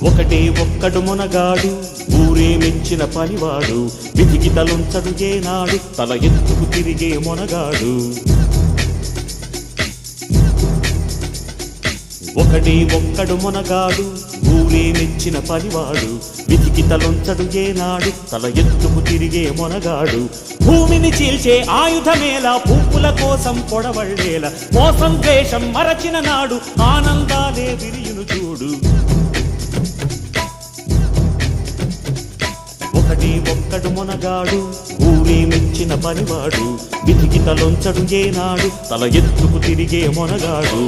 ఒకటే ఒక్కడు మొనగాడు ఊరే మెచ్చిన పనివాడు విధికి తలుంచడు ఏనాడు తల ఎత్తుకు తిరిగే మొనగాడు ఒకటే ఒక్కడు మొనగాడు ఊరే మెచ్చిన పనివాడు విధికి తలొంచడు ఏనాడు తల ఎత్తుకు తిరిగే మొనగాడు భూమిని చీల్చే ఆయుధమేలా పువ్వుల కోసం పొడవళ్ళేలా మోసం ద్వేషం మరచిన నాడు ఆనందాలే విరియును చూడు ఒకటి ఒక్కడు మొనగాడు ఊరే మెచ్చిన పనివాడు విధికి తలొంచడు ఏనాడు తల ఎత్తుకు తిరిగే మొనగాడు